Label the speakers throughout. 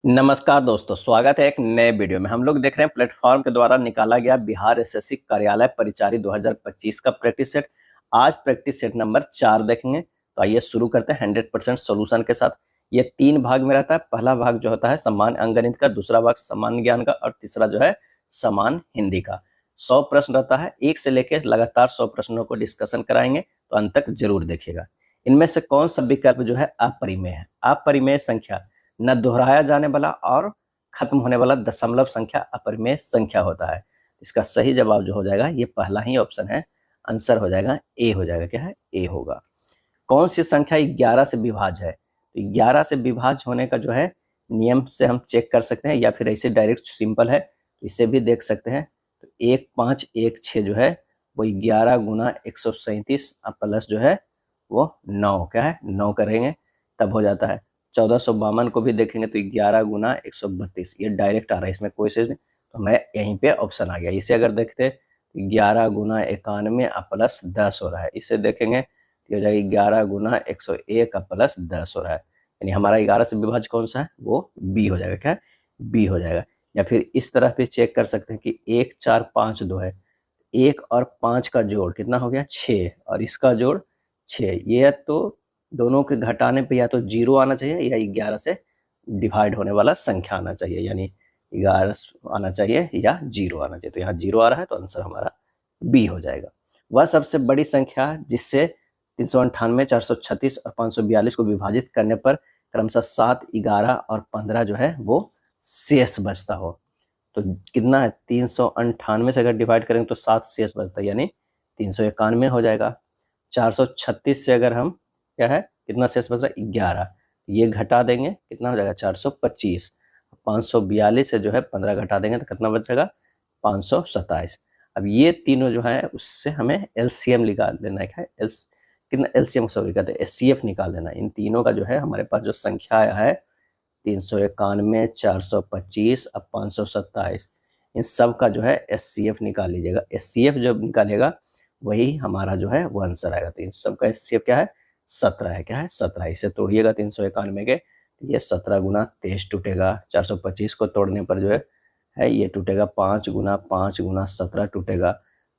Speaker 1: नमस्कार दोस्तों, स्वागत है एक नए वीडियो में। हम लोग देख रहे हैं प्लेटफॉर्म के द्वारा निकाला गया बिहार एसएससी कार्यालय परिचारी 2025 का प्रैक्टिस सेट। आज प्रैक्टिस सेट नंबर 4 देखेंगे। तो आइए शुरू करते हैं 100% सॉल्यूशन के साथ। ये 3 भाग में रहता है। पहला भाग जो होता है सामान्य अंकगणित का, दूसरा भाग सामान्य ज्ञान का और तीसरा जो है सामान्य हिंदी का। 100 प्रश्न रहता है, 1 से लेकर लगातार 100 प्रश्नों को डिस्कशन कराएंगे, तो अंत तक जरूर देखिएगा। इनमें से कौन सा विकल्प जो है अपरिमेय है? अपरिमेय संख्या न दोहराया जाने वाला और खत्म होने वाला दशमलव संख्या अपरिमेय संख्या होता है। इसका सही जवाब जो हो जाएगा ये पहला ही ऑप्शन है। आंसर हो जाएगा ए, हो जाएगा। क्या है? ए होगा। कौन सी संख्या 11 से विभाज्य है? तो 11 से विभाज्य होने का जो है नियम से हम चेक कर सकते हैं, या फिर ऐसे डायरेक्ट सिंपल है तो इसे भी देख सकते हैं। तो 1 5 1 6 जो है वो 11 गुना 137 प्लस जो है वो 9, क्या है 9 करेंगे तब हो जाता है। 1452 को भी देखेंगे तो 11 गुना 132, ये डायरेक्ट आ रहा है, इसमें कोई चीज नहीं। तो मैं यहीं पे ऑप्शन आ गया। इसे अगर देखते 11 गुना 91 प्लस 10 हो रहा है, इसे देखेंगे तो हो जाएगा 11 गुना 101 प्लस 10 हो रहा है। यानी हमारा 11 से विभाज्य कौन सा है? वो बी हो जाएगा। क्या है? बी हो जाएगा। या फिर इस तरह पे चेक कर सकते हैं कि 1 4 5 2 है, 1 और 5 का जोड़ कितना हो गया? 6, और इसका जोड़ 6। ये तो दोनों के घटाने पे या तो 0 आना चाहिए या 11 से डिवाइड होने वाला संख्या आना चाहिए, यानी 11 आना चाहिए या 0 आना चाहिए। तो यहाँ 0 आ रहा है, तो आंसर हमारा बी हो जाएगा। वह सबसे बड़ी संख्या जिससे 398, 436 और 542 को विभाजित करने पर क्रमशः 7, 11 और 15 जो है वो शेष बचता हो। तो कितना है? 398 से अगर डिवाइड करेंगे तो 7 शेष बचता है, यानी 391 हो जाएगा। 436 से अगर हम क्या है कितना शेष बच रहा है? 11, ये घटा देंगे कितना हो जाएगा? 425। 542 से जो है 15 घटा देंगे तो कितना बच जाएगा? 527। अब ये तीनों जो है उससे हमें एलसीएम निकाल लेना है। क्या है? कितना एलसीएम, सॉरी कहते हैं एचसीएफ निकाल लेना। इन तीनों का जो है हमारे पास जो संख्या आया है 391, 425 और 527, इन सब का जो है एचसीएफ निकाल लीजिएगा। एचसीएफ जब निकालेगा वही हमारा जो है वो आंसर आएगा। तो इन सब का एचसीएफ क्या है? 17 है। क्या है? 17। इसे तोड़िएगा 391 के, ये 17 गुना 23 टूटेगा। 425 को तोड़ने पर जो है ये टूटेगा 5 गुना 5 गुना 17 टूटेगा।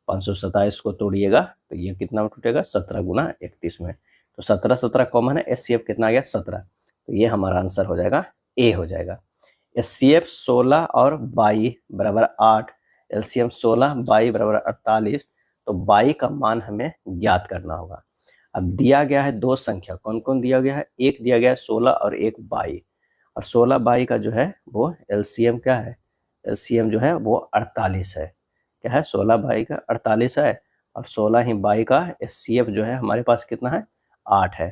Speaker 1: 527 को तोड़िएगा तो ये कितना टूटेगा? 17 गुना 31 में। तो 17 17 कॉमन है, एचसीएफ कितना आ गया? 17। तो ये हमारा आंसर हो जाएगा ए हो जाएगा। एचसीएफ 16 और 22 बराबर 8, एलसीएम 16 22 बराबर 48। तो 22 का मान हमें ज्ञात करना होगा। अब दिया गया है दो संख्या, कौन कौन दिया गया है? एक दिया गया है 16 और एक 22, और 16 22 का जो है वो एलसीएम क्या है? एलसीएम जो है वो 48 है। क्या है? 16 22 का 48 है, और 16 ही 22 का एचसीएफ जो है हमारे पास कितना है? 8 है।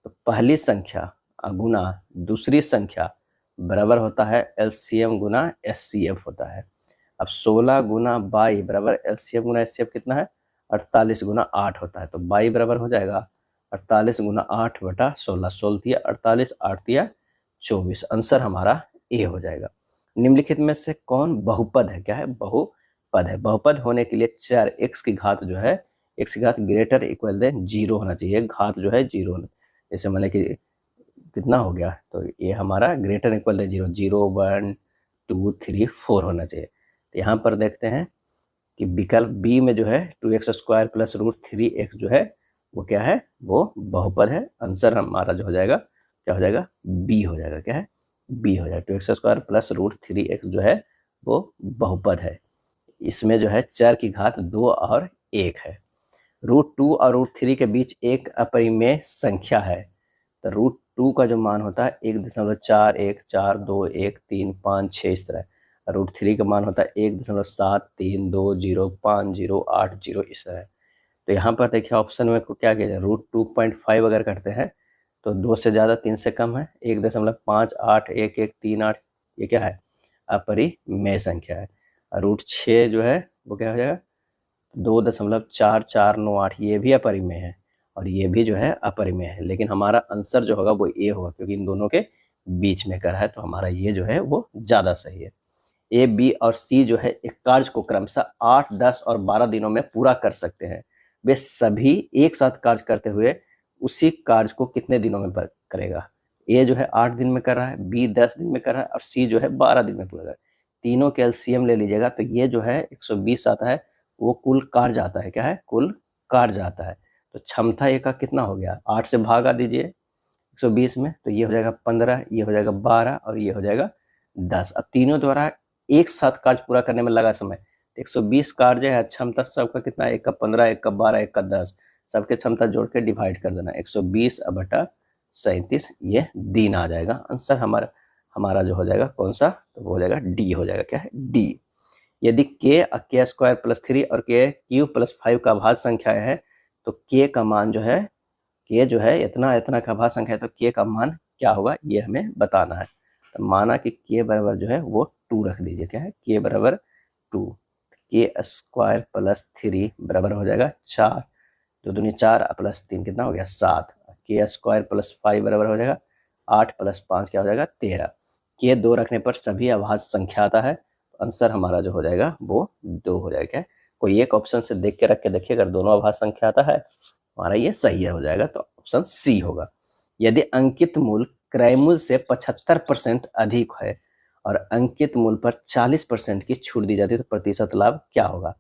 Speaker 1: तो पहली संख्या गुना दूसरी संख्या बराबर होता है एलसीएम गुना एचसीएफ होता है। अब 16 गुना 22 बराबर एलसीएम गुना एचसीएफ कितना है? 48 गुना 8 होता है। तो 22 बराबर हो जाएगा 48 गुना 8 बटा 16, 16 दिया 48, 8 दिया 24। आंसर हमारा ए हो जाएगा। निम्नलिखित में से कौन बहुपद है? क्या है? बहुपद है। बहुपद होने के लिए 4 x की घात जो है, x की घात ग्रेटर इक्वल देन 0 होना चाहिए। घात जो है 0 होना, जैसे मान कि कितना हो गया, तो ये हमारा ग्रेटर इक्वल देन 0, 0 1 2 3 4 होना चाहिए। तो यहाँ पर देखते हैं कि विकल्प बी में जो है 2x square plus root 3x जो है वो क्या है? वो बहुपद है। आंसर हमारा जो हो जाएगा क्या हो जाएगा? बी हो जाएगा। क्या है? बी हो जाएगा। 2x square plus root 3x जो है वो बहुपद है। इसमें जो है 4 की घात 2 और 1 है। रूट 2 और रूट 3 के बीच एक अपरिमेय संख्या है। तो रूट 2 का जो मान होता है 1.4 1 4 2 1 3 5 6 इस तरह। रूट 3 का मान होता है 1.7 3 2 0 5 0 8 0 इस तरह। तो यहाँ पर देखिए ऑप्शन में को क्या किया जाए? रूट 2.5 अगर करते हैं तो 2 से ज़्यादा 3 से कम है, 1.5 8 1 1 3 8, ये क्या है? अपरिमेय संख्या है। रूट 6 जो है वो क्या हो जाएगा? 2.4498, ये भी अपरिमेय है, और ये भी जो है अपरिमेय है। लेकिन हमारा आंसर जो होगा वो ए होगा, क्योंकि इन दोनों के बीच में कर है, तो हमारा ये जो है वो ज़्यादा सही है। ए बी और सी जो है एक कार्य को क्रमशः 8 10 और 12 दिनों में पूरा कर सकते हैं। वे सभी एक साथ कार्य करते हुए उसी कार्य को कितने दिनों में करेगा? ए जो है 8 दिन में कर रहा है, बी 10 दिन में कर रहा है और सी जो है 12 दिन में पूरा कर रहा है। तीनों के एलसीएम ले लीजिएगा तो ये जो है 120 आता है, वो कुल कार्य आता है, क्या है, कुल कार्य आता है। तो क्षमता ए का कितना हो गया, 8 से भागा दीजिए 120 में, तो ये हो जाएगा 15, ये हो जाएगा 12 और ये हो जाएगा 10। अब तीनों द्वारा एक साथ कार्य पूरा करने में लगा समय, 120 कार्य है, क्षमता सबका कितना है, एक का 15, एक का 12, एक का 10, सबके क्षमता जोड़ के डिवाइड कर देना, 120/37 ये दिन आ जाएगा। आंसर हमारा हमारा जो हो जाएगा कौन सा, तो वो हो जाएगा डी हो जाएगा, क्या है, डी। यदि k स्क्वायर प्लस 3 और k क्यूब प्लस 5 का भाज्य संख्या है तो k का मान जो है, k जो है इतना इतना का भाज्य संख्या है, तो k का मान क्या होगा ये हमें बताना है। तो माना कि k बराबर जो है वो 2 रख दीजिए, क्या है, k बराबर 2, k स्क्वायर प्लस 3 बराबर हो जाएगा 4, 2 दूनी 4 प्लस 3 कितना हो गया 7, k स्क्वायर प्लस 5 बराबर हो जाएगा 8 प्लस 5 क्या हो जाएगा 13। k 2 रखने पर सभी अभाज्य संख्या आता है, आंसर हमारा जो हो जाएगा वो 2 हो जाएगा। कोई एक ऑप्शन से देख के रख के देखिए, अगर दोनों अभाज्य संख्या आता है हमारा ये सही हो जाएगा, तो ऑप्शन सी होगा। यदि अंकित मूल्य क्रय मूल्य से 75% अधिक है और अंकित मूल्य पर 40% की छूट दी जाती है तो प्रतिशत लाभ क्या होगा।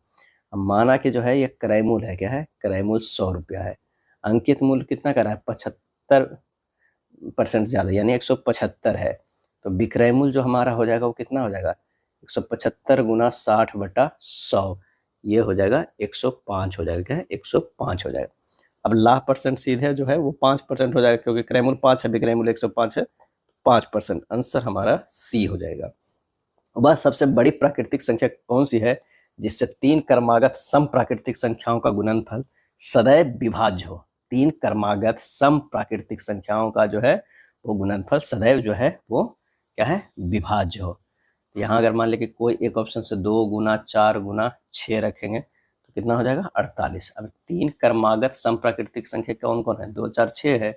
Speaker 1: अब माना कि जो है ये क्रय मूल्य है, क्या है, क्रय मूल्य 100 रुपया है, अंकित मूल्य कितना कर रहा है 75% ज़्यादा यानी 175 है, तो विक्रय मूल्य जो हमारा हो जाएगा वो कितना हो जाएगा 175 गुना 60/100, ये हो जाएगा 105 हो जाएगा, क्या है, 105 हो जाएगा। अब लाभ परसेंट सीधे जो है वो 5% हो जाएगा, क्योंकि क्रय मूल्य 5 है, विक्रय मूल्य 105 है, 5%। आंसर हमारा सी हो जाएगा। वह सबसे बड़ी प्राकृतिक संख्या कौन सी है जिससे 3 क्रमागत सम प्राकृतिक संख्याओं का गुणनफल सदैव विभाज्य हो। 3 क्रमागत सम प्राकृतिक संख्याओं का जो है वो गुणनफल सदैव जो है वो क्या है, विभाज्य हो। यहाँ अगर मान लें कि कोई एक ऑप्शन से 2 गुना 4 गुना 6 रखेंगे तो कितना हो जाएगा 48। अब 3 क्रमागत सम प्राकृतिक संख्या कौन कौन है, 2 4 6 है,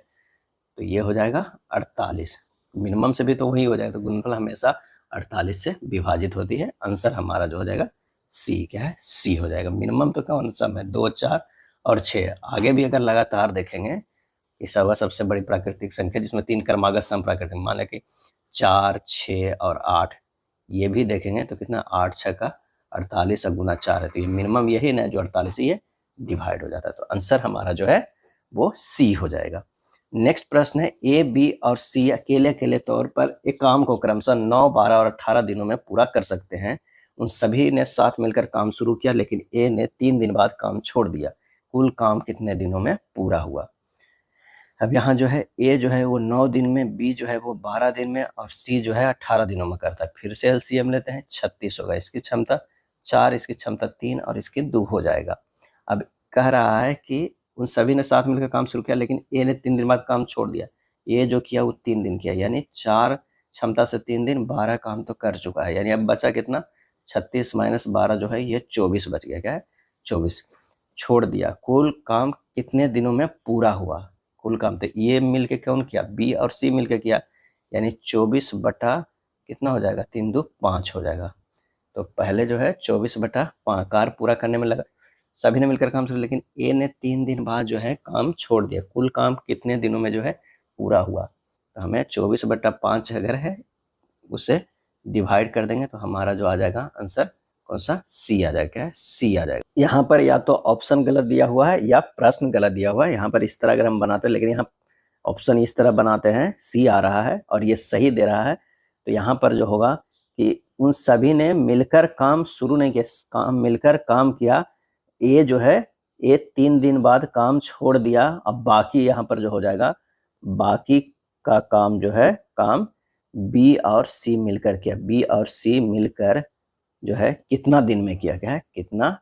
Speaker 1: तो ये हो जाएगा 48। मिनिमम से भी तो वही हो जाएगा, तो गुणनफल हमेशा 48 से विभाजित होती है। आंसर हमारा जो हो जाएगा सी, क्या है, सी हो जाएगा। मिनिमम तो कौन सा है 2 4 और 6, आगे भी अगर लगातार देखेंगे कि सबसे बड़ी प्राकृतिक संख्या जिसमें 3 क्रमागत सम प्राकृतिक, मान लें कि 4 6 और 8, ये भी देखेंगे तो कितना 8 6 का 48 और गुना 4 है, तो ये मिनिमम यही ना जो 48 ये डिवाइड हो जाता है, तो आंसर हमारा जो है वो सी हो जाएगा। नेक्स्ट प्रश्न है, ए बी और सी अकेले अकेले तौर पर एक काम को क्रमशः 9 12 और 18 दिनों में पूरा कर सकते हैं। उन सभी ने साथ मिलकर काम शुरू किया, लेकिन ए ने 3 दिन बाद काम छोड़ दिया। कुल काम कितने दिनों में पूरा हुआ। अब यहाँ जो है ए जो है वो 9 दिन में, बी जो है वो 12 दिन में और सी जो है 18 दिनों में करता है। फिर से एलसीएम लेते हैं, 36 होगा, इसकी क्षमता 4, इसकी क्षमता 3 और इसकी 2 हो जाएगा। अब कह रहा है कि उन सभी ने साथ मिलकर काम शुरू किया, लेकिन ए ने 3 दिन बाद काम छोड़ दिया। ए जो किया वो 3 दिन किया, यानी 4 क्षमता से 3 दिन, 12 काम तो कर चुका है, यानी अब बचा कितना 36 माइनस 12 जो है ये 24 बच गया, क्या है 24 छोड़ दिया। कुल काम कितने दिनों में पूरा हुआ, कुल काम तो ये मिलके कौन किया, बी और सी मिलके किया, यानी 24 बटा कितना हो जाएगा 3 2 5 हो जाएगा। तो पहले जो है 24 बटा 5 कार्य पूरा करने में लगा, सभी ने मिलकर काम शुरू, लेकिन ए ने 3 दिन बाद जो है काम छोड़ दिया। कुल काम कितने दिनों में जो है पूरा हुआ, तो हमें 24 बटा 5 अगर है उसे डिवाइड कर देंगे तो हमारा जो आ जाएगा आंसर कौन सा, सी आ जाएगा, क्या है, सी आ जाएगा। यहाँ पर या तो ऑप्शन गलत दिया हुआ है या प्रश्न गलत दिया हुआ है। यहाँ पर इस तरह अगर हम बनाते हैं, लेकिन यहाँ ऑप्शन इस तरह बनाते हैं, सी आ रहा है और ये सही दे रहा है, तो यहाँ पर जो होगा कि उन सभी ने मिलकर काम शुरू नहीं किया, काम मिलकर काम किया। ए जो है ए 3 दिन बाद काम छोड़ दिया। अब बाकी यहाँ पर जो हो जाएगा, बाकी का काम जो है काम बी और सी मिलकर किया। बी और सी मिलकर जो है कितना दिन में किया, क्या है कितना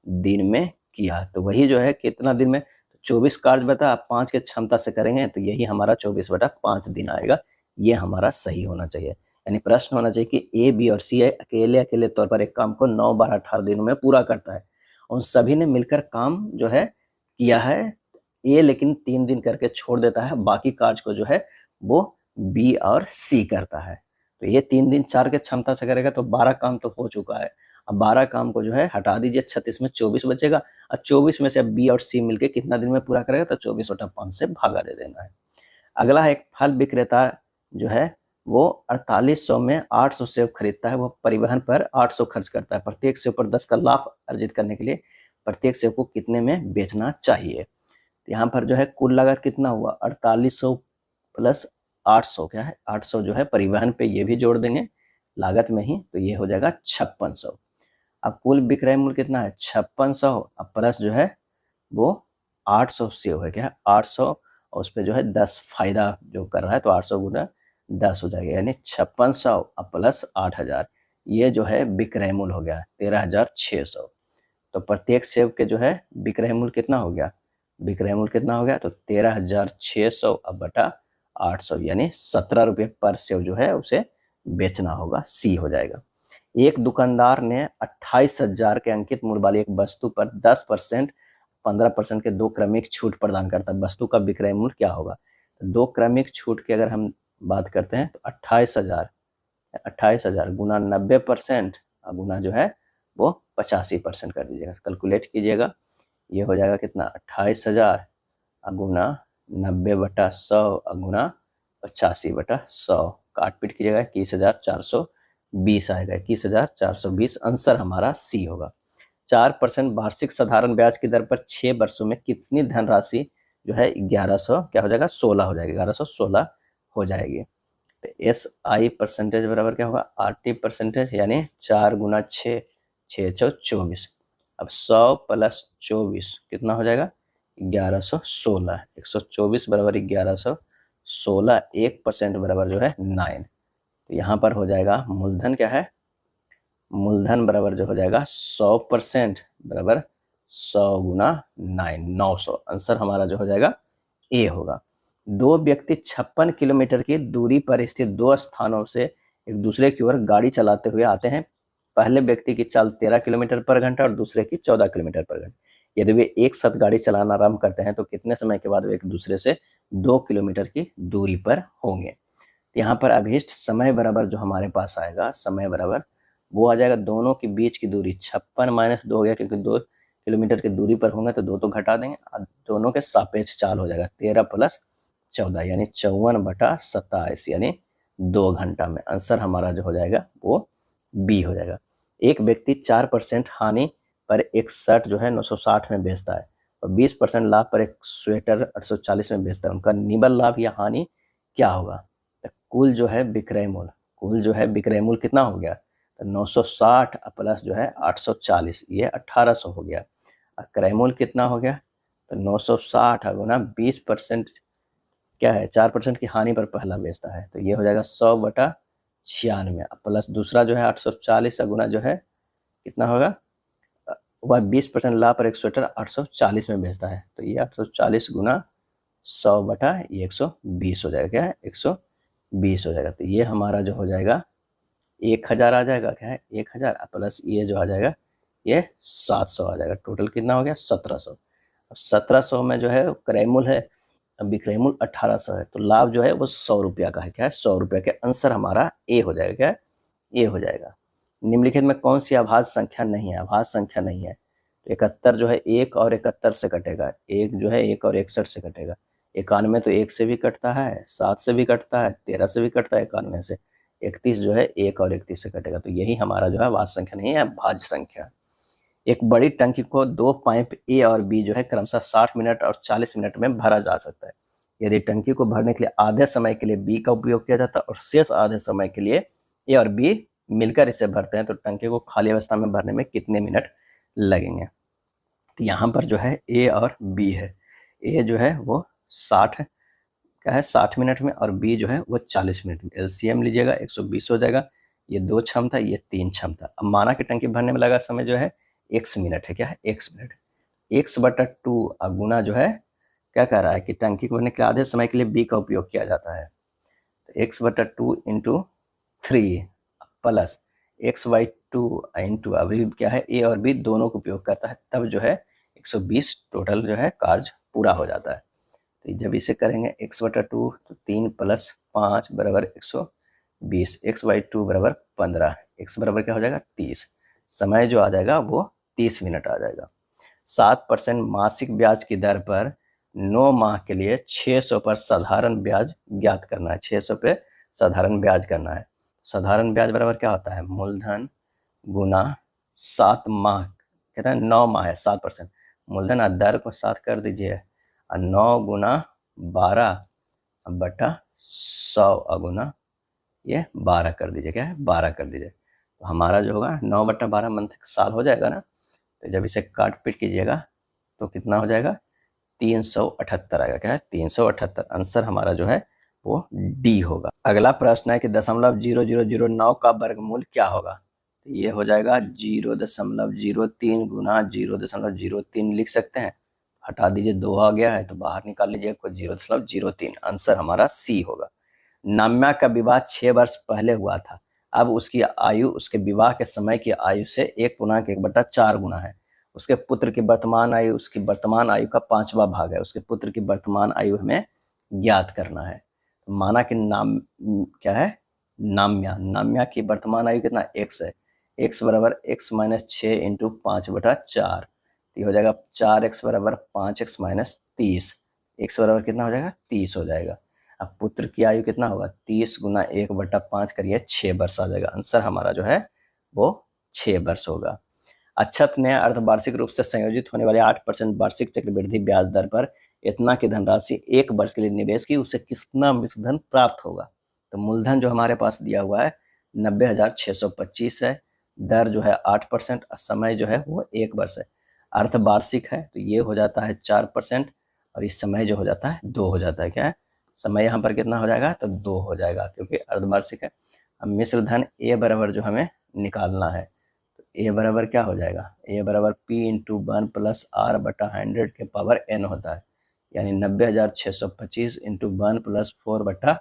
Speaker 1: दिन में किया, तो वही जो है कितना दिन में 24 कार्य बता, आप 5 के क्षमता से करेंगे तो यही हमारा 24 बटा 5 दिन आएगा। ये हमारा सही होना चाहिए, यानी प्रश्न होना चाहिए कि ए बी और सी अकेले अकेले तौर पर एक काम को 9 12 18 दिनों में पूरा करता है, उन सभी ने मिलकर काम जो है किया है। ए लेकिन 3 दिन करके छोड़ देता है, बाकी कार्य को जो है वो बी और सी करता है। तो ये 3 दिन 4 के क्षमता से करेगा तो 12 काम तो हो चुका है। अब 12 काम को जो है हटा दीजिए, 36 में 24 बचेगा और 24 में से अब बी और सी मिलके कितना दिन में पूरा करेगा, तो 24 बटा 5 से भागा दे देना है। अगला है एक फल विक्रेता जो है वो 4800 में 800 सेब खरीदता है, वो परिवहन पर 800 खर्च करता है। प्रत्येक सेब पर 10 का लाभ अर्जित करने के लिए प्रत्येक सेब को कितने में बेचना चाहिए। तो यहाँ पर जो है कुल लागत कितना हुआ, 4800 प्लस 800, क्या है 800 जो है परिवहन पे, ये भी जोड़ देंगे लागत में ही, तो ये हो जाएगा 5600। अब कुल विक्रय मूल्य कितना है 5600, अब प्लस जो है वो 800 सेव है, क्या है 800, और उस पर जो है 10 फायदा जो कर रहा है, तो 800 गुना 10 हो जाएगा, यानी 5600 अब प्लस 8000, ये जो है विक्रय मूल्य हो गया 13600। तो प्रत्येक सेब के जो है विक्रय मूल्य कितना हो गया, विक्रय मूल्य कितना हो गया, तो 13600 अब बटा 800, यानी 17 रुपये पर सेब जो है उसे बेचना होगा, सी हो जाएगा। एक दुकानदार ने 28,000 के अंकित मूल्य वाली एक वस्तु पर 10%, 15% के दो क्रमिक छूट प्रदान करता है, वस्तु का विक्रय मूल्य क्या होगा। तो दो क्रमिक छूट की अगर हम बात करते हैं तो 28,000 गुना 90% गुना जो है वो 85% कर दीजिएगा, कैलकुलेट कीजिएगा, ये हो जाएगा कितना 28,000 गुना 90/100 गुना 85/100, काट पीट कीजिएगा 21,420 आएगा, 21,420, आंसर हमारा सी होगा। 4% वार्षिक साधारण ब्याज की दर पर 6 वर्षों में कितनी धनराशि जो है 1100 क्या हो जाएगा 16 हो जाएगी, 1116 हो जाएगी। तो एस आई परसेंटेज बराबर क्या होगा आर टी परसेंटेज, यानी 4 गुना 6, 6 चौ 24, अब 100 प्लस 24 कितना हो जाएगा 1116, 124 बराबर 1116, 1% बराबर जो है 9। तो यहाँ पर हो जाएगा मूलधन क्या है, मूलधन बराबर जो हो जाएगा 100% बराबर 100 गुना 9, 900, आंसर हमारा जो हो जाएगा ए होगा। दो व्यक्ति 56 किलोमीटर की दूरी पर स्थित दो स्थानों से एक दूसरे की ओर गाड़ी चलाते हुए आते हैं। पहले व्यक्ति की चाल 13 किलोमीटर पर घंटा और दूसरे की 14 किलोमीटर पर घंटा। यदि वे एक साथ गाड़ी चलाना आरंभ करते हैं तो कितने समय के बाद वे एक दूसरे से 2 किलोमीटर की दूरी पर होंगे। यहाँ पर अभीष्ट समय बराबर जो हमारे पास आएगा, समय बराबर वो आ जाएगा दोनों के बीच की दूरी, 56 माइनस 2 हो गया, क्योंकि 2 किलोमीटर की दूरी पर होंगे तो 2 तो घटा देंगे, दोनों के सापेक्ष चाल हो जाएगा 13 प्लस 14, यानी 54/27, यानी 2 घंटा में, आंसर हमारा जो हो जाएगा वो बी हो जाएगा। एक व्यक्ति 4% हानि पर एक शर्ट जो है 960 में बेचता है और 20% लाभ पर एक स्वेटर 840 में बेचता है, उनका निबल लाभ या हानि क्या होगा। तो कुल जो है विक्रय मूल्य, कुल जो है विक्रय मूल्य कितना हो गया, तो 960 प्लस जो है 840, ये 1800 हो गया। और क्रय मूल्य कितना हो गया, तो 960 गुना 20% क्या है 4% की हानि पर पहला बेचता है, तो ये हो जाएगा 100/96, प्लस दूसरा जो है 840 गुना जो है कितना होगा, वह 20% लाभ पर एक स्वेटर 840 में बेचता है, तो ये 840 गुना 100/120 हो जाएगा, क्या है 120 हो जाएगा। तो ये हमारा जो हो जाएगा 1000 आ जाएगा, क्या है 1000 प्लस ये जो आ जाएगा ये 700 आ जाएगा, टोटल कितना हो गया 1700। अब 1700 में जो है क्रय मूल्य है, अब विक्रय मूल्य 1800 है, तो लाभ जो है वो 100 रुपया का है, क्या है 100 रुपया के, आंसर हमारा ए हो जाएगा, क्या है ए हो जाएगा। निम्नलिखित में कौन सी आभाज्य संख्या नहीं है, आभाज्य संख्या नहीं है, तो 71 जो है 1 और 71 से कटेगा, 1 जो है 1 और 61 से कटेगा, 91 तो 1 से भी कटता है, 7 से भी कटता है, 13 से भी कटता है, 91 से, 31 जो है 1 और 31 से कटेगा, तो यही हमारा जो है भाज्य संख्या नहीं है, भाज्य संख्या। एक बड़ी टंकी को दो पाइप ए और बी जो है क्रमशः 60 मिनट और 40 मिनट में भरा जा सकता है। यदि टंकी को भरने के लिए आधे समय के लिए बी का उपयोग किया जाता है और शेष आधे समय के लिए ए और बी मिलकर इसे भरते हैं, तो टंकी को खाली अवस्था में भरने में कितने मिनट लगेंगे। तो यहाँ पर जो है ए और बी है, ए जो है वो 60 क्या है 60 मिनट में और बी जो है वो 40 मिनट में, एलसीएम लीजिएगा 120 हो जाएगा, ये 2 क्षमता ये 3 क्षमता। अब माना कि टंकी भरने में लगा समय जो है x मिनट है, क्या है x मिनट, x/2 गुना जो है क्या कह रहा है कि टंकी को भरने के आधे समय के लिए b का उपयोग किया जाता है, तो x/2 into 3 plus x/2 into अभी क्या है a और b दोनों का उपयोग करता है, तब जो है 120 टोटल जो है कार्य पूरा हो जाता है। तो जब इसे करेंगे x/2 तो 3 प्लस 5 बराबर 120, x/2 बराबर 15, x बराबर क्या हो जाएगा 30, समय जो आ जाएगा वो 30 मिनट आ जाएगा। 7% मासिक ब्याज की दर पर 9 माह के लिए 600 पर साधारण ब्याज ज्ञात करना है। 600 पे साधारण ब्याज करना है। साधारण ब्याज बराबर क्या होता है, मूलधन गुना 7 माह, कहते हैं 9 माह है 7%, मूलधन और दर को 7 कर दीजिए और 9 गुना 12 बटा 100 अगुना ये 12 कर दीजिए, क्या है 12 कर दीजिए। तो हमारा जो होगा 9 बटा 12 मंथ साल हो जाएगा ना। तो जब इसे काट पीट कीजिएगा तो कितना हो जाएगा, 378 आएगा, क्या है 378। आंसर हमारा जो है वो डी होगा। अगला प्रश्न है कि 0.0009 का वर्गमूल क्या होगा। तो ये हो जाएगा 0.03 गुना 0.03 लिख सकते हैं, हटा दीजिए 2 आ गया है तो बाहर निकाल लीजिए, 0.03। आंसर हमारा सी होगा। नाम्या का विवाह 6 वर्ष पहले हुआ था, अब उसकी आयु उसके विवाह के समय की आयु से 1.1/4 गुना है। उसके पुत्र की वर्तमान आयु उसकी वर्तमान आयु का 5वां भाग है। उसके पुत्र की वर्तमान आयु हमें ज्ञात करना है। तो माना कि नाम क्या है, नाम्या की वर्तमान आयु कितना x है, x बराबर x माइनस 6 इंटू 5/4, ये हो जाएगा 4x बराबर 5x माइनस 30, x बराबर कितना हो जाएगा 30 हो जाएगा। अब पुत्र की आयु कितना होगा, 30 गुना 1/5 करिए 6 वर्ष आ जाएगा। आंसर हमारा जो है वो 6 वर्ष होगा। अक्षत ने अर्धवार्षिक रूप से संयोजित होने वाले 8% वार्षिक चक्रवृद्धि ब्याज दर पर इतना की धनराशि 1 वर्ष के लिए निवेश की, उसे कितना मिश्र धन प्राप्त होगा। तो मूलधन जो हमारे पास दिया हुआ है 90,625 है, दर जो है 8%, समय जो है वो 1 वर्ष है। अर्धवार्षिक है तो ये हो जाता है 4% और इस समय जो हो जाता है 2 हो जाता है, क्या है समय यहाँ पर कितना हो जाएगा, तो 2 हो जाएगा क्योंकि अर्धवार्षिक है। अब मिश्र धन ए बराबर जो हमें निकालना है, तो ए बराबर क्या हो जाएगा, ए बराबर P इंटू 1 प्लस R बटा 100 के पावर n होता है, यानी 90,625 इंटू 1 प्लस 4 बटा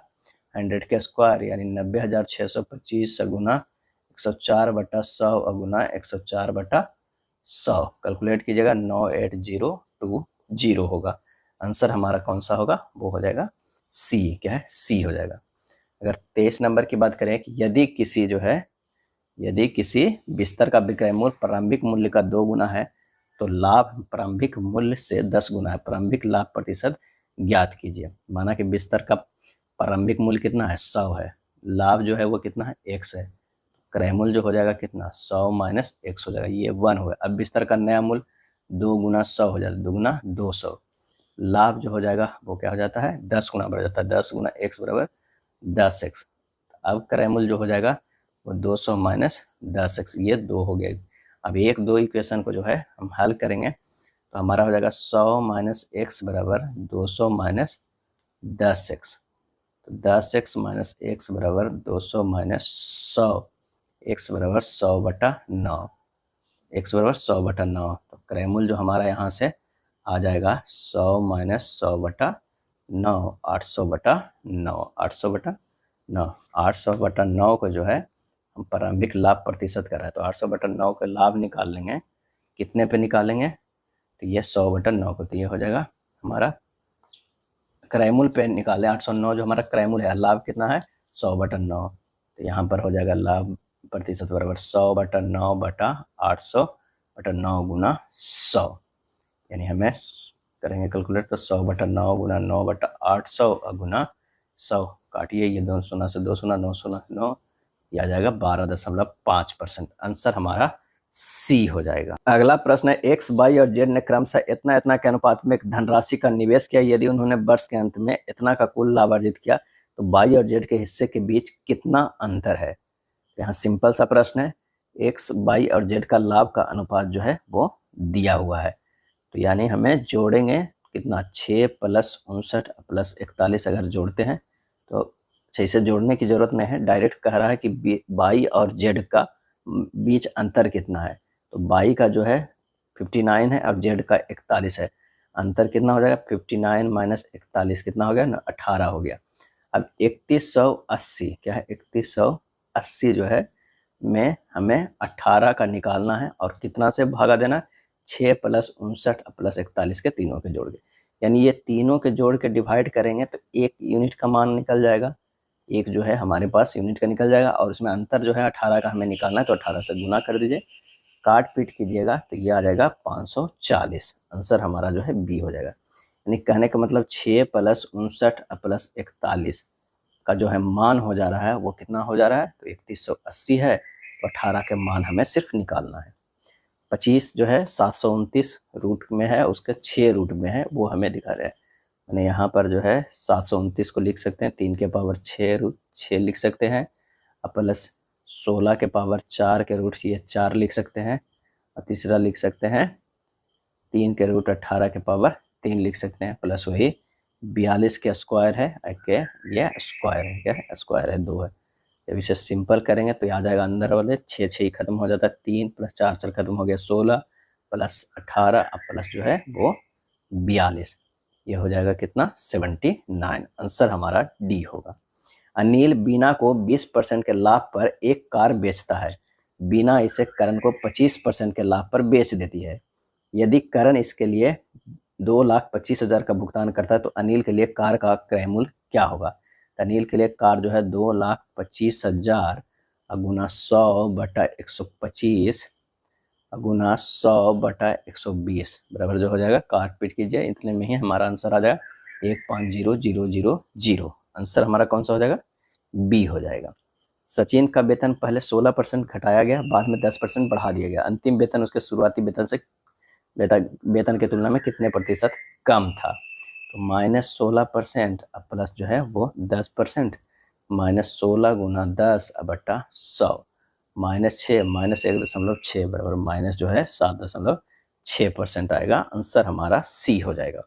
Speaker 1: 100 के स्क्वायर, यानी 90,625 गुना 104 बटा 100 गुना 104 बटा 100, कैलकुलेट कीजिएगा 98020 होगा। आंसर हमारा कौन सा होगा, वो हो जाएगा सी, क्या है सी हो जाएगा। अगर 23 नंबर की बात करें कि यदि किसी बिस्तर का विक्रय मूल्य प्रारंभिक मूल्य का 2 गुना है तो लाभ प्रारंभिक मूल्य से 10 गुना है, प्रारंभिक लाभ प्रतिशत ज्ञात कीजिए। माना कि बिस्तर का प्रारंभिक मूल्य कितना है 100 है, लाभ जो है वो कितना है x है, क्रय मूल्य जो हो जाएगा कितना 100 माइनस x हो जाएगा, ये 1 होगा। अब बिस्तर का नया मूल्य 2 गुना 100 हो जाता है, 2 गुना 200, लाभ जो हो जाएगा वो क्या हो जाता है 10 गुना बढ़ जाता है, 10 गुना x बराबर 10x। अब क्रय मूल्य जो हो जाएगा वो 200 माइनस 10x, ये 2 हो गया। अब 1-2 इक्वेशन को जो है हम हल करेंगे तो हमारा हो जाएगा 100 माइनस x बराबर 200 माइनस 10x, तो 10x माइनस x बराबर 200 माइनस 100, x बराबर 100/9, x बराबर 100/9। तो क्रय मूल्य जो हमारा यहाँ से आ जाएगा 100 माइनस 100/9, 800/9, 800/9, 800/9 को जो है हम प्रारंभिक लाभ प्रतिशत कर रहे हैं, तो 800/9 का लाभ निकाल लेंगे, कितने पे निकालेंगे, तो ये 100/9 को, तो ये हो जाएगा हमारा क्रय मूल्य पे निकाले 809 जो हमारा क्रय मूल्य है, लाभ कितना है 100/9, तो यहाँ पर हो जाएगा लाभ प्रतिशत बराबर 100/9 बटा 800/9 गुना 100, यानी हमें करेंगे कैलकुलेट तो 100/9 गुना 9/800 गुना 100, काटिए ये 2 शून्य से 2 शून्य 9 शून्य 9, यह आ जाएगा 12.5%। आंसर हमारा सी हो जाएगा। अगला प्रश्न है एक्स वाई और जेड ने क्रमशः इतना इतना के अनुपात में धनराशि का निवेश किया, यदि उन्होंने वर्ष के अंत में इतना का कुल लाभ अर्जित किया तो वाई और जेड के हिस्से के बीच कितना अंतर है। यहाँ सिंपल सा प्रश्न है, एक्स वाई और जेड का लाभ का अनुपात जो है वो दिया हुआ है, तो यानी हमें जोड़ेंगे कितना 6 + 59 + 41 अगर जोड़ते हैं तो सही से जोड़ने की जरूरत नहीं है, डायरेक्ट कह रहा है कि वाई और जेड का बीच अंतर कितना है, तो वाई का जो है 59 है और जेड का 41 है, अंतर कितना हो जाएगा 59 माइनस 41 कितना हो गया ना 18 हो गया। अब 3180 क्या है 3180 जो है में हमें 18 का निकालना है और कितना से भागा देना 6 + 59 + 41 के तीनों के जोड़ के, यानी ये तीनों के जोड़ के डिवाइड करेंगे तो 1 यूनिट का मान निकल जाएगा, एक जो है हमारे पास यूनिट का निकल जाएगा और उसमें अंतर जो है 18 का हमें निकालना है, तो 18 से गुना कर दीजिए, काट पीट कीजिएगा तो ये आ जाएगा 540, आंसर हमारा जो है बी हो जाएगा। यानी कहने का मतलब 6 प्लस 59 प्लस 41 का जो है मान हो जा रहा है वो कितना हो जा रहा है, तो 3180 है। तो 18 के मान हमें सिर्फ निकालना है। 25 जो है 729 रूट में है, उसके 6 रूट में है, वो हमें दिखा रहे हैं। मैंने यहाँ पर जो है 729 को लिख सकते हैं 3 के पावर 6 रूट 6 लिख सकते हैं, और प्लस 16 के पावर 4 के रूट ये 4 लिख सकते हैं, और तीसरा लिख सकते हैं 3 के रूट 18 के पावर 3 लिख सकते हैं, प्लस वही 42 के स्क्वायर है, के ये स्क्वायर है, क्या है स्क्वायर है 2 है। जब इसे सिंपल करेंगे तो आ जाएगा अंदर वाले 6 ही खत्म हो जाता है, 3 प्लस 4 से खत्म हो गया 16 प्लस 18 अब प्लस जो है वो 42, ये हो जाएगा कितना 79। आंसर हमारा डी होगा। अनिल बीना को 20% के लाभ पर एक कार बेचता है। बीना इसे करण को 25% के लाभ पर बेच देती है। यदि करण इसके लिए 2,25,000 का भुगतान करता है तो अनिल के लिए कार का क्रय मूल्य क्या होगा। तो अनिल के लिए कार जो है 2,25,000 गुना 100/125 गुना 100/120 बराबर जो हो जाएगा, काट पीट कीजिए, इतने में ही हमारा आंसर आ जाएगा 150,000। आंसर हमारा कौन सा हो जाएगा, बी हो जाएगा। सचिन का वेतन पहले 16% घटाया गया, बाद में 10% बढ़ा दिया गया। अंतिम वेतन उसके शुरुआती वेतन से वेतन की तुलना में कितने प्रतिशत कम था। तो -16% अब प्लस जो है वो 10%, -16 गुना 10/100 -6 -1.6 बराबर माइनस जो है 7.6% आएगा। आंसर हमारा सी हो जाएगा।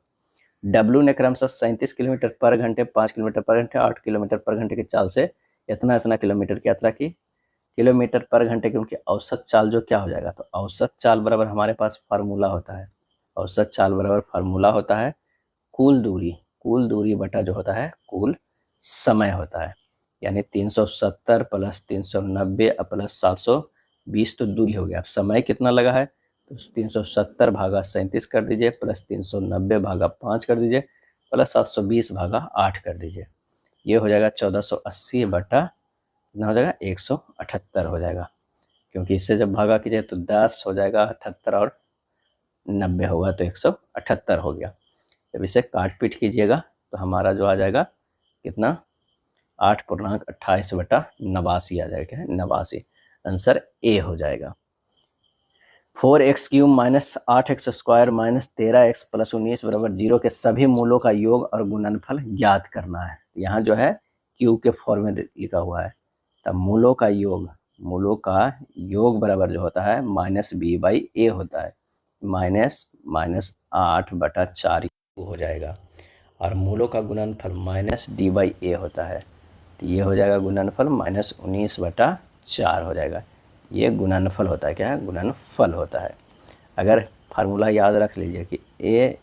Speaker 1: डब्ल्यू ने क्रमशः 37 किलोमीटर पर घंटे, 5 किलोमीटर पर घंटे, 8 किलोमीटर पर घंटे की चाल से इतना किलोमीटर की यात्रा की। किलोमीटर पर घंटे की उनकी औसत चाल जो क्या हो जाएगा, तो औसत चाल बराबर हमारे पास फार्मूला होता है, औसत चाल बराबर फार्मूला होता है कुल दूरी बटा जो होता है कुल समय होता है। यानी 370 प्लस 390 प्लस 720 तो दूरी हो गया। अब समय कितना लगा है, तो 370 भागा 37 कर दीजिए, प्लस 390 भागा 5 कर दीजिए, प्लस 720 भागा 8 कर दीजिए। ये हो जाएगा 1480 बटा कितना हो जाएगा 178 हो जाएगा, क्योंकि इससे जब भागा कीजिए तो 10 हो जाएगा, 78 और 90 होगा तो 178 हो गया। जब इसे काट पीट कीजिएगा तो हमारा जो आ जाएगा कितना 8.28/89 आ जाएगा, क्या है 89। आंसर ए हो जाएगा। 4x³ minus 8x² minus 13x plus 19 बराबर 0 के सभी मूलों का योग और गुणनफल ज्ञात करना है। यहाँ जो है क्यू के फॉर्म में लिखा हुआ है, तब मूलों का योग बराबर जो होता है -b/a होता है, -8/4 हो जाएगा, और मूलों का गुणनफल -d/a होता है, तो ये हो जाएगा गुणनफल -19/4 हो जाएगा। ये गुणनफल होता है, क्या है गुणनफल होता है। अगर फार्मूला याद रख लीजिए कि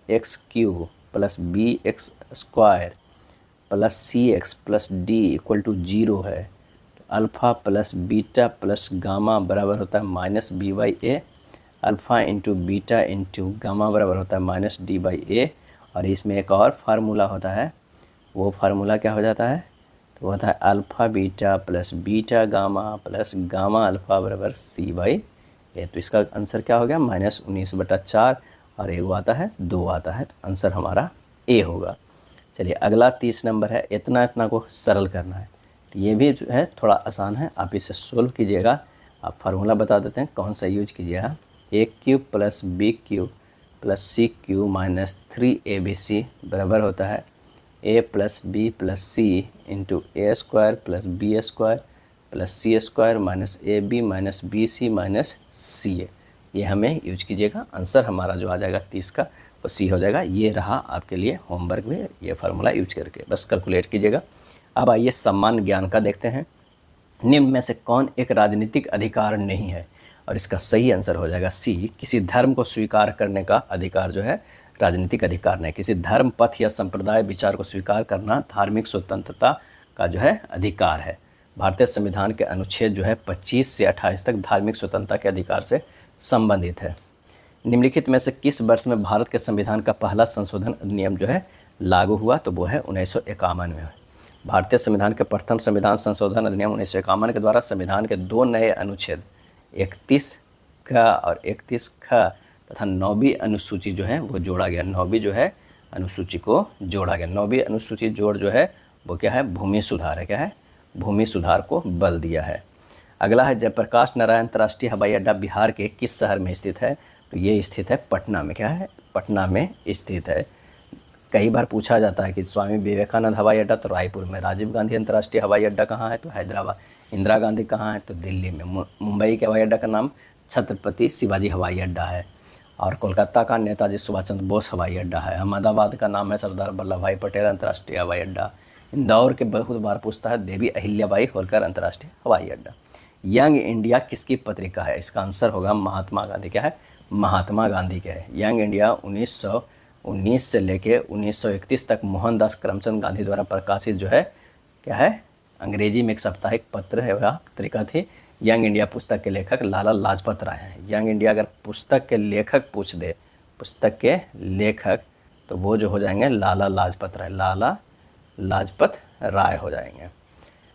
Speaker 1: ax³ plus bx² plus cx plus d equal to 0 है, तो alpha plus beta plus gamma बराबर होता है -b/a, alpha into beta into gamma बराबर होता है -d/a, और इसमें एक और फार्मूला होता है, वो फार्मूला क्या हो जाता है, तो होता है alpha beta plus beta gamma plus gamma alpha बराबर c/a। तो इसका आंसर क्या हो गया -19/4, और एक आता है 2 आता है, तो आंसर हमारा ए होगा। चलिए अगला 30 नंबर है, इतना को सरल करना है, तो ये भी जो है थोड़ा आसान है, आप इसे सोल्व कीजिएगा। आप फार्मूला बता देते हैं कौन सा यूज कीजिएगा। a³ plus b³ plus c³ minus 3abc बराबर होता है a plus B plus C into a² plus b² plus c² minus ab minus bc minus ca। ये हमें यूज कीजिएगा। आंसर हमारा जो आ जाएगा 30 का वो सी हो जाएगा। ये रहा आपके लिए होमवर्क में, ये फार्मूला यूज करके बस कैलकुलेट कीजिएगा। अब आइए सम्मान ज्ञान का देखते हैं। निम्न में से कौन एक राजनीतिक अधिकार नहीं है, और इसका सही आंसर हो जाएगा सी, किसी धर्म को स्वीकार करने का अधिकार जो है राजनीतिक अधिकार नहीं। किसी धर्म, पथ या संप्रदाय विचार को स्वीकार करना धार्मिक स्वतंत्रता का जो है अधिकार है। भारतीय संविधान के अनुच्छेद जो है 25 से 28 तक धार्मिक स्वतंत्रता के अधिकार से संबंधित है। निम्नलिखित में से किस वर्ष में भारत के संविधान का पहला संशोधन अधिनियम जो है लागू हुआ, तो वो है 1951 में। भारतीय संविधान के प्रथम संविधान संशोधन अधिनियम 1951 के द्वारा संविधान के 2 नए अनुच्छेद 31 क और 31 ख तथा 9वीं अनुसूची जो है वो जोड़ा गया। 9वीं जो है अनुसूची को जोड़ा गया। 9वीं अनुसूची जोड़ जो है वो क्या है, भूमि सुधार है। क्या है, भूमि सुधार को बल दिया है। अगला है जयप्रकाश नारायण अंतर्राष्ट्रीय हवाई अड्डा बिहार के किस शहर में स्थित है, तो ये स्थित है पटना में। क्या है, पटना में स्थित है। कई बार पूछा जाता है कि स्वामी विवेकानंद हवाई अड्डा तो रायपुर में, राजीव गांधी अंतर्राष्ट्रीय हवाई अड्डा कहाँ है, तो हैदराबाद, इंदिरा गांधी कहाँ है, तो दिल्ली में, मुंबई के हवाई अड्डा का नाम छत्रपति शिवाजी हवाई अड्डा है, और कोलकाता का नेताजी सुभाष चंद्र बोस हवाई अड्डा है, अहमदाबाद का नाम है सरदार वल्लभ भाई पटेल अंतर्राष्ट्रीय हवाई अड्डा, इंदौर के बहुत बार पूछता है देवी अहिल्याबाई होलकर अंतर्राष्ट्रीय हवाई अड्डा। यंग इंडिया किसकी पत्रिका है, इसका आंसर होगा महात्मा गांधी। क्या है, महात्मा गांधी के है। यंग इंडिया 1919 से लेके 1931 तक मोहनदास करमचंद गांधी द्वारा प्रकाशित जो है क्या है, अंग्रेजी में एक साप्ताहिक पत्र है, वह पत्रिका थी। यंग इंडिया पुस्तक के लेखक लाला लाजपत राय हैं। यंग इंडिया अगर पुस्तक के लेखक पूछ दे, पुस्तक के लेखक, तो वो जो हो जाएंगे लाला लाजपत राय, लाला लाजपत राय हो जाएंगे।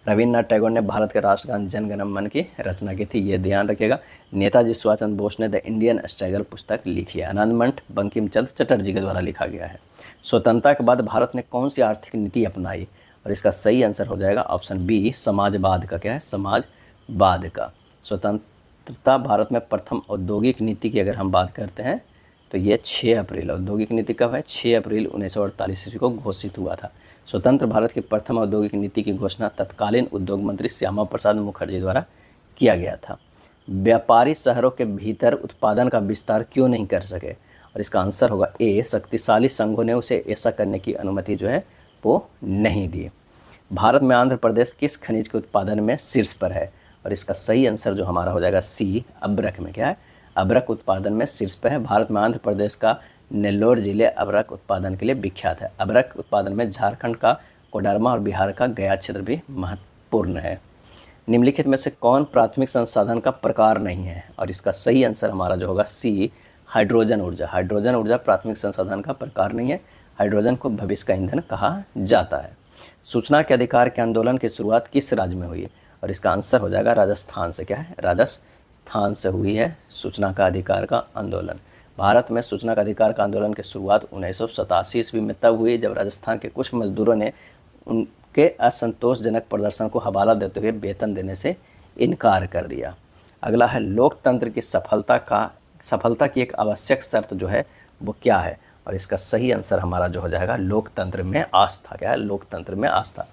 Speaker 1: रविन्द्रनाथ टैगोर ने भारत के राष्ट्रगान जन गण मन की रचना की थी, ये ध्यान रखिएगा। नेताजी सुभाष चंद्र बोस ने द इंडियन स्ट्रगल पुस्तक लिखी है, आनंदमठ बंकिम चंद्र चटर्जी के द्वारा लिखा गया है। स्वतंत्रता के बाद भारत ने कौन सी आर्थिक नीति अपनाई, और इसका सही आंसर हो जाएगा ऑप्शन बी, समाजवाद का। क्या है, समाजवाद का। स्वतंत्रता भारत में प्रथम औद्योगिक नीति की अगर हम बात करते हैं तो ये 6 अप्रैल, औद्योगिक नीति कब है, 6 अप्रैल 1948 ईस्वी को घोषित हुआ था। स्वतंत्र भारत की प्रथम औद्योगिक नीति की घोषणा तत्कालीन उद्योग मंत्री श्यामा प्रसाद मुखर्जी द्वारा किया गया था। व्यापारी शहरों के भीतर उत्पादन का विस्तार क्यों नहीं कर सके, और इसका आंसर होगा ए, शक्तिशाली संघों ने उसे ऐसा करने की अनुमति जो है वो नहीं दी। भारत में आंध्र प्रदेश किस खनिज के उत्पादन में शीर्ष पर है, और इसका सही आंसर जो हमारा हो जाएगा सी, अब्रक में। क्या है, अब्रक उत्पादन में शीर्ष पर है। भारत में आंध्र प्रदेश का नेल्लोर जिले अब्रक उत्पादन के लिए विख्यात है। अब्रक उत्पादन में झारखंड का कोडरमा और बिहार का गया क्षेत्र भी महत्वपूर्ण है। निम्नलिखित में से कौन प्राथमिक संसाधन का प्रकार नहीं है, और इसका सही आंसर हमारा जो होगा सी, हाइड्रोजन ऊर्जा। हाइड्रोजन ऊर्जा प्राथमिक संसाधन का प्रकार नहीं है। हाइड्रोजन को भविष्य का ईंधन कहा जाता है। सूचना के अधिकार के आंदोलन की शुरुआत किस राज्य में हुई, और इसका आंसर हो जाएगा राजस्थान से। क्या है, राजस्थान से हुई है सूचना का अधिकार का आंदोलन। भारत में सूचना का अधिकार का आंदोलन की शुरुआत 1987 ईस्वी में तब हुई जब राजस्थान के कुछ मजदूरों ने उनके असंतोषजनक प्रदर्शन को हवाला देते हुए वेतन देने से इनकार कर दिया। अगला है लोकतंत्र की सफलता की एक आवश्यक शर्त जो है वो क्या है, और इसका सही आंसर हमारा जो हो जाएगा लोकतंत्र में आस्था। क्या है, लोकतंत्र में आस्था।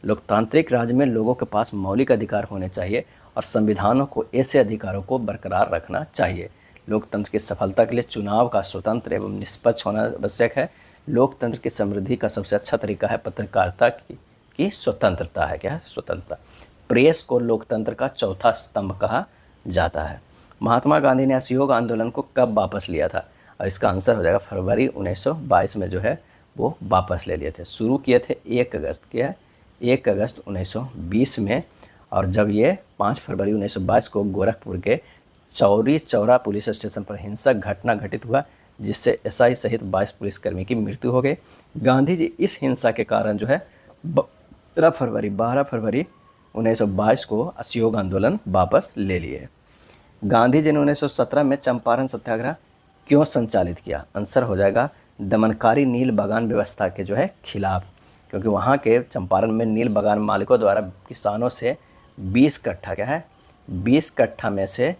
Speaker 1: लोकतांत्रिक राज्य में लोगों के पास मौलिक अधिकार होने चाहिए और संविधानों को ऐसे अधिकारों को बरकरार रखना चाहिए। लोकतंत्र की सफलता के लिए चुनाव का स्वतंत्र एवं निष्पक्ष होना आवश्यक है। लोकतंत्र की समृद्धि का सबसे अच्छा तरीका है पत्रकारिता की स्वतंत्रता है। क्या है, स्वतंत्रता। प्रेस को लोकतंत्र का चौथा स्तंभ कहा जाता है। महात्मा गांधी ने असहयोग आंदोलन को कब वापस लिया था, और इसका आंसर हो जाएगा फरवरी 1922 में जो है वो वापस ले लिए थे। शुरू किए थे 1 अगस्त, क्या है, 1 अगस्त 1920 में, और जब ये 5 फरवरी 1922 को गोरखपुर के चौरी चौरा पुलिस स्टेशन पर हिंसक घटना घटित हुआ जिससे एसआई सहित 22 पुलिसकर्मी की मृत्यु हो गई। गांधी जी इस हिंसा के कारण जो है 12 फरवरी 1922 को असहयोग आंदोलन वापस ले लिए। गांधी जी ने 1917 में चंपारण सत्याग्रह क्यों संचालित किया, आंसर हो जाएगा दमनकारी नील बागान व्यवस्था के जो है खिलाफ, क्योंकि वहाँ के चंपारण में नील बागान मालिकों द्वारा किसानों से 20 कट्ठा, क्या है, 20 कट्ठा में से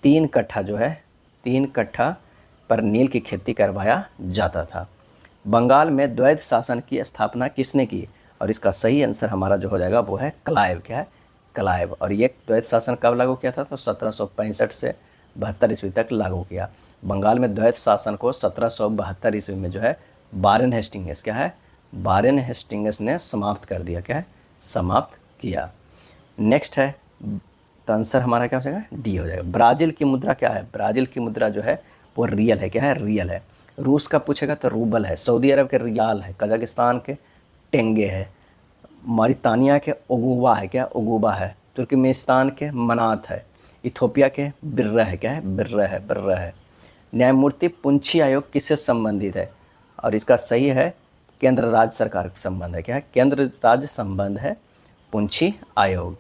Speaker 1: 3 कट्ठा जो है 3 कट्ठा पर नील की खेती करवाया जाता था। बंगाल में द्वैध शासन की स्थापना किसने की, और इसका सही आंसर हमारा जो हो जाएगा वो है क्लाइव। क्या है, क्लाइव। और ये द्वैध शासन कब लागू किया था, तो 1765 से 72 ईस्वी तक लागू किया। बंगाल में द्वैध शासन को 1772 ईस्वी में जो है वारेन हेस्टिंग्स, क्या है, वारेन हेस्टिंग्स ने समाप्त कर दिया। क्या है, समाप्त किया। नेक्स्ट है, तो आंसर हमारा क्या हो जाएगा, डी हो जाएगा। ब्राज़ील की मुद्रा क्या है, ब्राज़ील की मुद्रा जो है वो रियल है। क्या है, रियल है। रूस का पूछेगा तो रूबल है। सऊदी अरब के रियाल है। कजाकिस्तान के टेंगे है। मॉरिटानिया के ओगुवा है। क्या, ओगुबा है। तुर्कमेनिस्तान के मनात है। इथोपिया के बिर्रा है। क्या है, बिर्रा है। न्यायमूर्ति पुंछी आयोग किससे संबंधित है, और इसका सही है केंद्र राज्य सरकार का संबंध है। क्या है, केंद्र राज्य संबंध है पुंछी आयोग।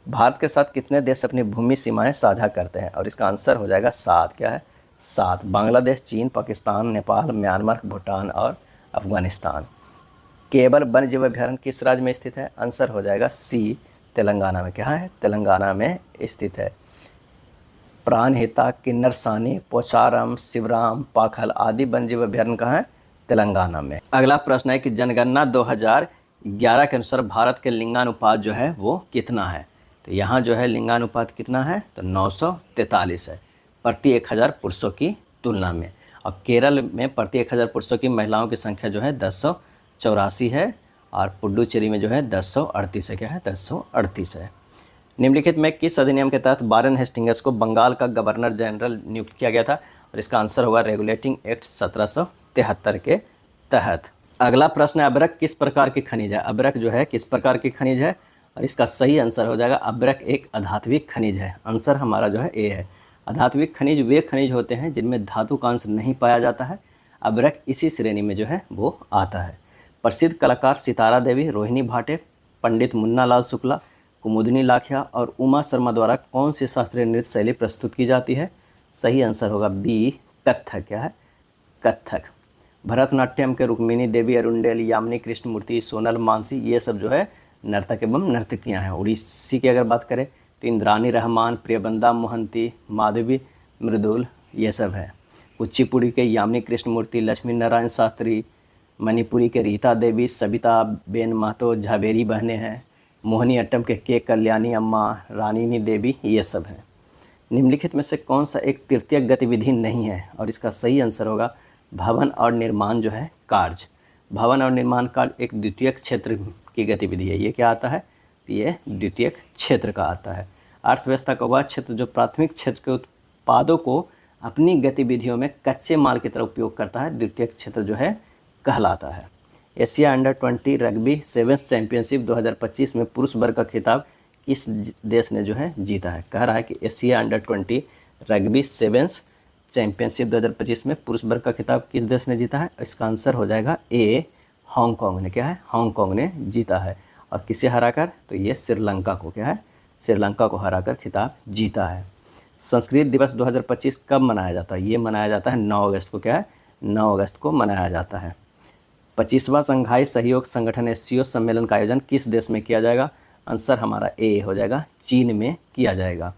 Speaker 1: भारत के साथ कितने देश अपनी भूमि सीमाएं साझा करते हैं, और इसका आंसर हो जाएगा 7। क्या है, 7। बांग्लादेश, चीन, पाकिस्तान, नेपाल, म्यांमार, भूटान और अफगानिस्तान। केवल वन्य जीव अभ्यारण्य किस राज्य में स्थित है? आंसर हो जाएगा सी, तेलंगाना में। क्या है? तेलंगाना में स्थित है। प्राणहिता, किन्नरसानी, पोचारम, शिवराम, पाखल आदि वन्य जीव अभ्यारण्य कहाँ है? तेलंगाना में। अगला प्रश्न है कि जनगणना 2011 के अनुसार भारत के लिंगानुपात जो है वो कितना है? तो यहाँ जो है लिंगानुपात कितना है? तो 943 है प्रति 1000 पुरुषों की तुलना में। और केरल में प्रति 1000 पुरुषों की महिलाओं की संख्या जो है 1084 है, और पुडुचेरी में जो है 1038 है। क्या है? 1038 है। निम्नलिखित में किस अधिनियम के तहत वारेन हेस्टिंग्स को बंगाल का गवर्नर जनरल नियुक्त किया गया था? और इसका आंसर होगा रेगुलेटिंग एक्ट 1773 के तहत। अगला प्रश्न है, अभ्रक किस प्रकार की खनिज है? अभ्रक जो है किस प्रकार की खनिज है? और इसका सही आंसर हो जाएगा अभ्रक एक अधात्विक खनिज है। आंसर हमारा जो है ए है। अधात्विक खनिज वे खनिज होते हैं जिनमें धातु का अंश नहीं पाया जाता है। अभ्रक इसी श्रेणी में जो है वो आता है। प्रसिद्ध कलाकार सितारा देवी, रोहिणी भाटे, पंडित मुन्ना लाल शुक्ला, कुमुदनी लाखिया और उमा शर्मा द्वारा कौन सी शास्त्रीय नृत्य शैली प्रस्तुत की जाती है? सही आंसर होगा बी, कथक। क्या है? कथक। भरतनाट्यम के रुक्मिणी देवी, अरुंडेल, यामिनी कृष्णमूर्ति, सोनल मानसी, ये सब जो है नर्तक एवं नर्तकियाँ हैं। उड़ीसी की अगर बात करें तो इंद्रानी रहमान, प्रियबंदा मोहंती, माधवी मृदुल, ये सब है। कुचिपुड़ी के यामिनी कृष्णमूर्ति, लक्ष्मी नारायण शास्त्री, मणिपुरी के रीता देवी, सबिता बेन महतो, झावेरी बहनें हैं। मोहिनी अट्टम के कल्याणी अम्मा, रानिनी देवी, ये सब हैं। निम्नलिखित में से कौन सा एक तृतीयक गतिविधि नहीं है? और इसका सही आंसर होगा भवन और निर्माण जो है कार्य। भवन और निर्माण कार्य एक द्वितीयक क्षेत्र की गतिविधि है। ये क्या आता है? ये द्वितीयक क्षेत्र का आता है। अर्थव्यवस्था का वह क्षेत्र जो प्राथमिक क्षेत्र के उत्पादों को अपनी गतिविधियों में कच्चे माल की तरह उपयोग करता है, द्वितीयक क्षेत्र जो है कहलाता है। Asia under 20 rugby sevens championship 2025 में पुरुष वर्ग का खिताब किस देश ने जो है जीता है? कह रहा है कि Asia under 20 rugby sevens championship 2025 में पुरुष वर्ग का खिताब किस देश ने जीता है? इसका आंसर हो जाएगा ए, हांगकांग ने। क्या है? हांगकांग ने जीता है। और किसे हराकर? तो ये श्रीलंका को, क्या है, श्रीलंका को हराकर खिताब जीता है। संस्कृत दिवस 2025 कब मनाया जाता है? ये मनाया जाता है 9 अगस्त को। क्या है? 9 अगस्त को मनाया जाता है। 25वां संघाई सहयोग संगठन एससीओ सम्मेलन का आयोजन किस देश में किया जाएगा? आंसर हमारा ए हो जाएगा, चीन में किया जाएगा।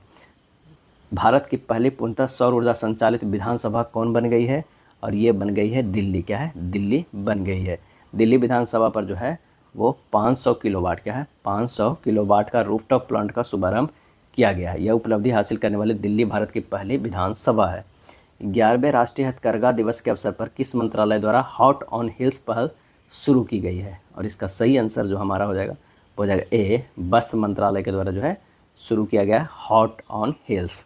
Speaker 1: भारत की पहली पूर्णतः सौर ऊर्जा संचालित विधानसभा कौन बन गई है? और ये बन गई है दिल्ली। क्या है? दिल्ली बन गई है। दिल्ली विधानसभा पर जो है वो 500 किलोवाट, क्या है, 500 किलोवाट का रूफटॉप प्लांट का शुभारंभ किया गया है। यह उपलब्धि हासिल करने वाली दिल्ली भारत की पहली विधानसभा है। 11वें राष्ट्रीय हथकरघा दिवस के अवसर पर किस मंत्रालय द्वारा हॉट ऑन हिल्स पहल शुरू की गई है? और इसका सही आंसर जो हमारा हो जाएगा ए, वस्त्र मंत्रालय के द्वारा जो है शुरू किया गया है हॉट ऑन हिल्स।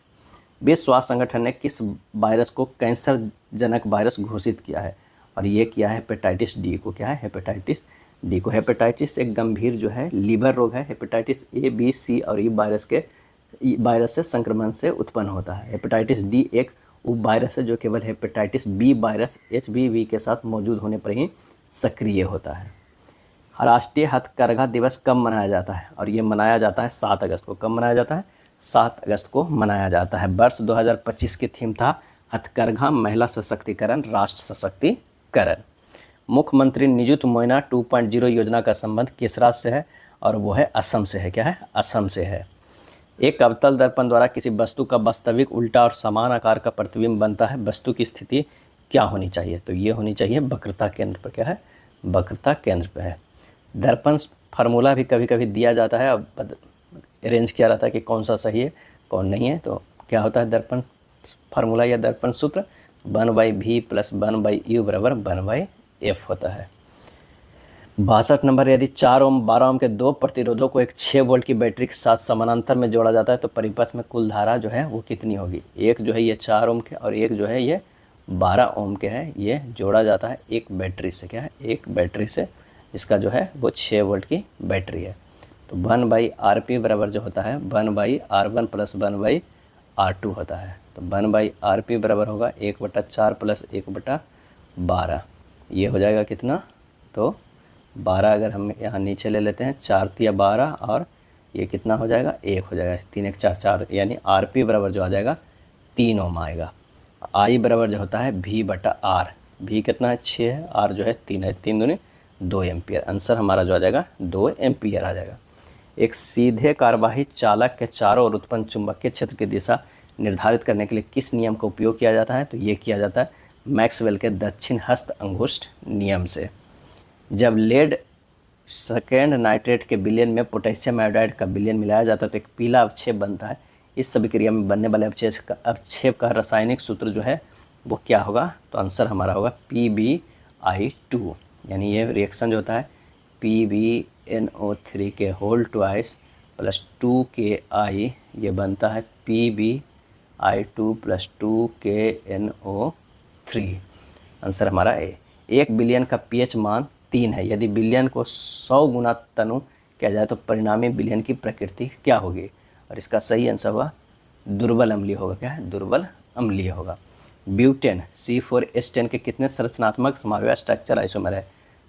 Speaker 1: विश्व स्वास्थ्य संगठन ने किस वायरस को कैंसर जनक वायरस घोषित किया है? और ये किया है हेपेटाइटिस डी को। क्या है? हेपेटाइटिस डी को। हेपेटाइटिस एक गंभीर जो है लीवर रोग है। हेपेटाइटिस ए, बी, सी और ई वायरस से संक्रमण से उत्पन्न होता है। हेपेटाइटिस डी एक उप वायरस है जो केवल हेपेटाइटिस बी वायरस HBV के साथ मौजूद होने पर ही सक्रिय होता है। राष्ट्रीय हथकरघा दिवस कब मनाया जाता है? और ये मनाया जाता है 7 अगस्त को। कब मनाया जाता है? 7 अगस्त को मनाया जाता है। वर्ष 2025 की थीम था हथकरघा महिला सशक्तिकरण राष्ट्र सशक्तिकरण। मुख्यमंत्री निजुत मोइना 2.0 योजना का संबंध किस राज्य से है? और वो है असम से है। क्या है? असम से है। एक अवतल दर्पण द्वारा किसी वस्तु का वास्तविक उल्टा और समान आकार का प्रतिबिंब बनता है। वस्तु की स्थिति क्या होनी चाहिए? तो ये होनी चाहिए वक्रता केंद्र पर। क्या है? वक्रता केंद्र पर है। दर्पण फार्मूला भी कभी कभी दिया जाता है, अब अरेंज किया रहता है कि कौन सा सही है कौन नहीं है। तो क्या होता है दर्पण फार्मूला या दर्पण सूत्र? 1/v + 1/u बराबर 1/f होता है। 62 नंबर, यदि 4 ओम 12 ओम के दो प्रतिरोधों को एक 6 वोल्ट की बैटरी के साथ समानांतर में जोड़ा जाता है तो परिपथ में कुल धारा जो है वो कितनी होगी? एक जो है ये 4 ओम के और एक जो है ये 12 ओम के है। ये जोड़ा जाता है एक बैटरी से। क्या है? एक बैटरी से। इसका जो है वो 6 वोल्ट की बैटरी है। तो 1/Rp बराबर जो होता है 1/R1 + 1/R2 होता है। तो 1/Rp बराबर होगा 1/4 + 1/12। ये हो जाएगा कितना? तो 12 अगर हम यहाँ नीचे ले लेते हैं, 4 × 12 और ये कितना हो जाएगा? 1 हो जाएगा। 3 × 4 4, यानी Rp बराबर जो आ जाएगा 3 ओम आएगा। I बराबर जो होता है V/R। भी कितना है 6 है, आर जो है 3 है, 3 दूनी 2 एम्पियर। आंसर हमारा जो आ जाएगा 2 एम्पियर आ जाएगा। एक सीधे कार्यवाही चालक के चारों ओर उत्पन्न चुंबकीय क्षेत्र की दिशा निर्धारित करने के लिए किस नियम का उपयोग किया जाता है? तो ये किया जाता है मैक्सवेल के दक्षिण हस्त अंगुष्ठ नियम से। जब लेड सेकेंड नाइट्रेट के विलयन में पोटेशियम आयोडाइड का विलयन मिलाया जाता है तो एक पीला अवक्षेप बनता है। इस सभी क्रिया में बनने वाले अवक्षेप का रासायनिक सूत्र जो है वो क्या होगा? तो आंसर हमारा होगा PbI2। यानी ये रिएक्शन जो होता है PbNO3 के होल ट्वाइस प्लस 2Ki, ये बनता है PbI2 प्लस 2KNO3। आंसर हमारा ए। 1 बिलियन का pH मान 3 है। यदि बिलियन को 100 गुना तनु किया जाए तो परिणामी बिलियन की प्रकृति क्या होगी? और इसका सही आंसर होगा दुर्बल अम्लीय होगा। क्या है? दुर्बल अम्लीय होगा। ब्यूटेन C4H10 के कितने संरचनात्मक समावेश स्ट्रक्चर आइसोमर है?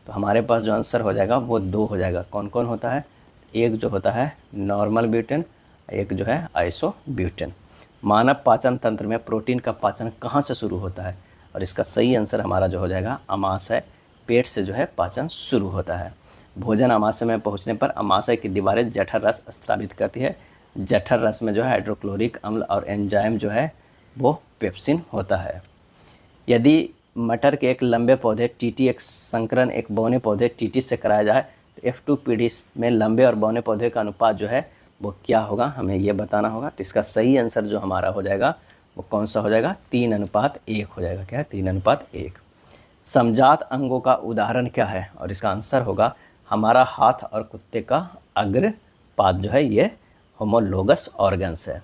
Speaker 1: तो हमारे पास जो आंसर हो जाएगा वो 2 हो जाएगा। कौन कौन होता है? एक जो होता है नॉर्मल ब्यूटेन, एक जो है आइसो ब्यूटेन। मानव पाचन तंत्र में प्रोटीन का पाचन कहाँ से शुरू होता है? और इसका सही आंसर हमारा जो हो जाएगा अमाशय, पेट से जो है पाचन शुरू होता है। भोजन अमाशय में पहुँचने पर अमाशय की दीवारें जठर रस स्रावित करती है। जठर रस में जो है हाइड्रोक्लोरिक अम्ल और एंजाइम जो है वो पेप्सिन होता है। यदि मटर के एक लंबे पौधे टीटी एक संकरण एक बौने पौधे टीटी से कराया जाए तो F2 पीढ़ी में लंबे और बौने पौधे का अनुपात जो है वो क्या होगा? हमें ये बताना होगा। तो इसका सही आंसर जो हमारा हो जाएगा वो कौन सा हो जाएगा? 3:1 हो जाएगा। क्या है? 3:1। समजात अंगों का उदाहरण क्या है? और इसका आंसर होगा हमारा हाथ और कुत्ते का अग्रपाद जो है ये होमोलोगस ऑर्गन्स है।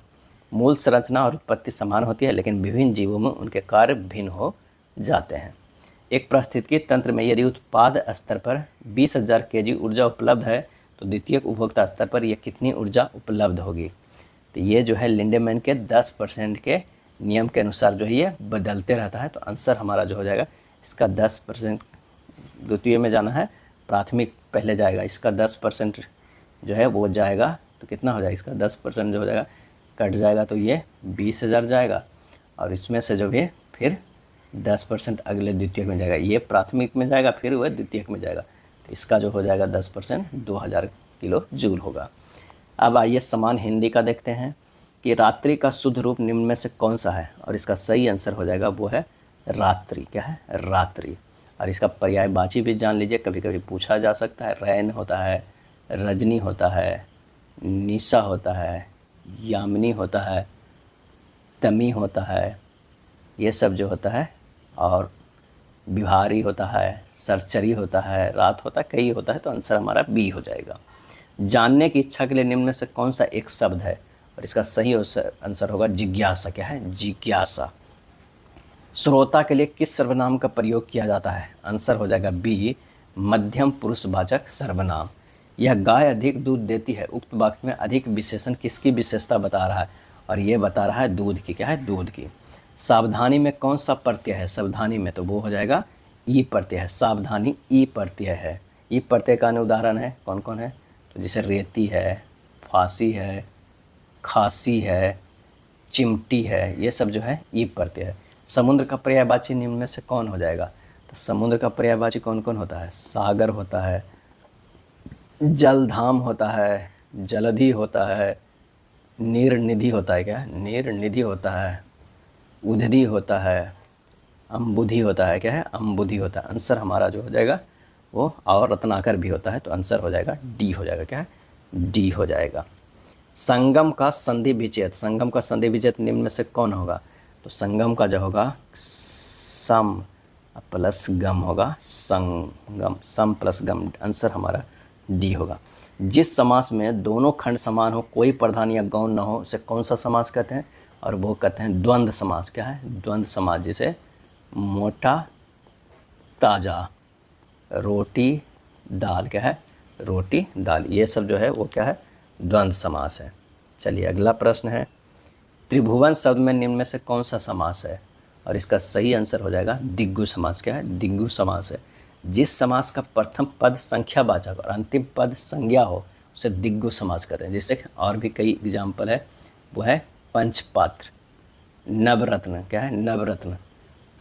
Speaker 1: मूल संरचना और उत्पत्ति समान होती है लेकिन विभिन्न जीवों में उनके कार्य भिन्न हो जाते हैं। एक पारिस्थितिकी तंत्र में यदि उत्पाद स्तर पर 20,000 kg ऊर्जा उपलब्ध है तो द्वितीयक उपभोक्ता स्तर पर यह कितनी ऊर्जा उपलब्ध होगी? तो ये जो है लिंडेमैन के 10% के नियम के अनुसार जो है ये बदलते रहता है। तो आंसर हमारा जो हो जाएगा इसका 10% द्वितीय में जाना है, प्राथमिक पहले जाएगा। इसका 10% जो है वो जाएगा तो कितना हो जाएगा? इसका 10% जो हो जाएगा कट जाएगा तो ये 20,000 जाएगा और इसमें से जो है फिर 10% अगले द्वितीयक में जाएगा। ये प्राथमिक में जाएगा फिर वह द्वितीयक में जाएगा। तो इसका जो हो जाएगा 10% 2000 किलो जूल होगा। अब आइए समान हिंदी का देखते हैं कि रात्रि का शुद्ध रूप निम्न में से कौन सा है? और इसका सही आंसर हो जाएगा वो है रात्रि। क्या है? रात्रि। और इसका पर्यायवाची भी जान लीजिए, कभी कभी पूछा जा सकता है। रैन होता है, रजनी होता है, निशा होता है, यामिनी होता है, तमी होता है, ये सब जो होता है, और बिहारी होता है, सरचरी होता है, रात होता है, कई होता है। तो आंसर हमारा बी हो जाएगा। जानने की इच्छा के लिए निम्न में से कौन सा एक शब्द है? और इसका सही आंसर होगा जिज्ञासा। क्या है? जिज्ञासा। श्रोता के लिए किस सर्वनाम का प्रयोग किया जाता है? आंसर हो जाएगा बी, मध्यम पुरुषवाचक सर्वनाम। यह गाय अधिक दूध देती है, उक्त वाक्य में अधिक विशेषण किसकी विशेषता बता रहा है? और ये बता रहा है दूध की। क्या है? दूध की। सावधानी में कौन सा प्रत्यय है? सावधानी में तो वो हो जाएगा ई प्रत्यय है। सावधानी ई प्रत्यय है। ई प्रत्यय का उदाहरण है कौन कौन है? तो जैसे रेती है, फांसी है, खांसी है, चिमटी है, ये सब जो है ई प्रत्यय है। समुद्र का पर्यायवाची निम्न में से कौन हो जाएगा? तो समुद्र का पर्यायवाची कौन कौन होता है? सागर होता है, जलधाम होता है, जलधि होता है, नीरनिधि होता है। क्या? नीरनिधि होता है, उधरी होता है, अम्बुधि होता है। क्या है? अम्बुधि होता है। आंसर हमारा जो हो जाएगा वो, और रत्नाकर भी होता है। तो आंसर हो जाएगा डी हो जाएगा। क्या है? डी हो जाएगा। संगम का संधि विच्छेद, संगम का संधि विच्छेद निम्न में से कौन होगा? तो संगम का जो होगा सम प्लस गम होगा। संगम, सम प्लस गम। आंसर हमारा डी होगा। जिस समास में दोनों खंड समान हो, कोई प्रधान या गौण न हो, उसे कौन सा समास कहते हैं? और वो कहते हैं द्वंद्व समास। क्या है? द्वंद्व समास। जैसे मोटा ताजा, रोटी दाल। क्या है? रोटी दाल। ये सब जो है वो क्या है? द्वंद्व समास है। चलिए अगला प्रश्न है, त्रिभुवन शब्द में निम्न में से कौन सा समास है? और इसका सही आंसर हो जाएगा दिग्गु समास। क्या है? दिग्गु समास है। जिस समास का प्रथम पद संख्यावाचक और अंतिम पद संज्ञा हो उसे दिग्गु समास कहते हैं। जिससे और भी कई एग्जाम्पल है, वो है पंचपात्र, नवरत्न। क्या है? नवरत्न,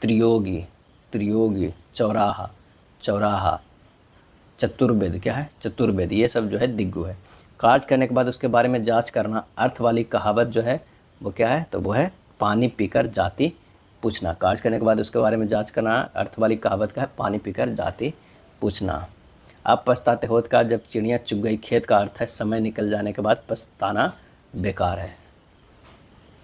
Speaker 1: त्रियोगी, त्रियोगी, चौराहा, चौराहा, चतुर्वेद क्या है, चतुर्वेद, ये सब जो है दिग्गु है। कार्य करने के बाद उसके बारे में जांच करना, अर्थ वाली कहावत जो है वो क्या है, तो वो है पानी पीकर जाति पूछना। कार्य करने के बाद उसके बारे में जांच करना, अर्थ वाली कहावत का है पानी पीकर जाति पूछना। अब पछताते होत का, जब चिड़िया चुग गई खेत का अर्थ है समय निकल जाने के बाद पछताना बेकार है।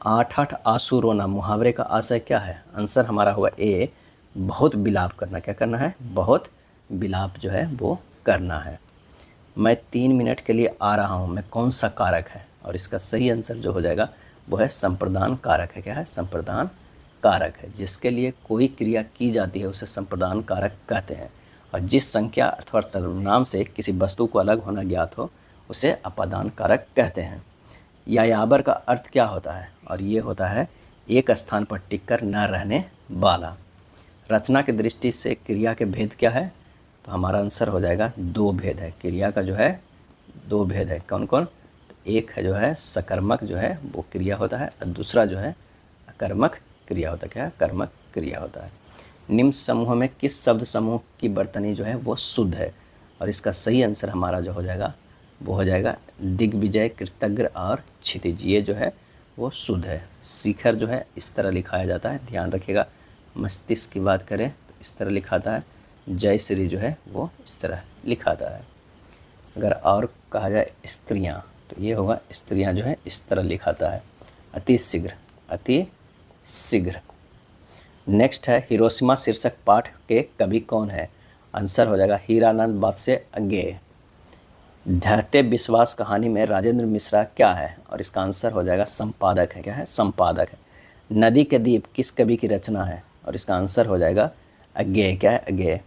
Speaker 1: 8 आंसू रोना, मुहावरे का आशय क्या है, आंसर हमारा होगा ए, बहुत विलाप करना। क्या करना है, बहुत विलाप जो है वो करना है। मैं 3 मिनट के लिए आ रहा हूँ, मैं कौन सा कारक है, और इसका सही आंसर जो हो जाएगा वो है संप्रदान कारक है। क्या है, संप्रदान कारक है। जिसके लिए कोई क्रिया की जाती है उसे संप्रदान कारक कहते हैं, और जिस संख्या अथवा सर्वनाम से किसी वस्तु को अलग होना ज्ञात हो उसे अपादान कारक कहते हैं। यायावर का अर्थ क्या होता है, और ये होता है एक स्थान पर टिककर न रहने वाला। रचना की दृष्टि से क्रिया के भेद क्या है, तो हमारा आंसर हो जाएगा 2 भेद है। क्रिया का जो है 2 भेद है, कौन कौन, तो एक है जो है सकर्मक जो है वो क्रिया होता है, और दूसरा जो है अकर्मक क्रिया होता है। क्या है, कर्मक क्रिया होता है। निम्न समूह में किस शब्द समूह की वर्तनी जो है वो शुद्ध है, और इसका सही आंसर हमारा जो हो जाएगा वो हो जाएगा दिग्विजय, कृतज्ञ और क्षितिज, ये जो है वो शुद्ध है। शिखर जो है इस तरह लिखाया जाता है, ध्यान रखिएगा। मस्तिष्क की बात करें तो इस तरह लिखाता है। जय श्री जो है वो इस तरह लिखाता है। अगर और कहा जाए स्त्रियां, तो ये होगा स्त्रियां जो है इस तरह लिखाता है, अति शीघ्र, अति शीघ्र। नेक्स्ट है हिरोशिमा शीर्षक पाठ के कवि कौन है, आंसर हो जाएगा हीरानंद बादशाह अज्ञेय। धरते विश्वास कहानी में राजेंद्र मिश्रा क्या है, और इसका आंसर हो जाएगा संपादक है। क्या है, संपादक है। नदी के द्वीप किस कवि की रचना है, और इसका आंसर हो जाएगा अज्ञेय। क्या है, अज्ञेय।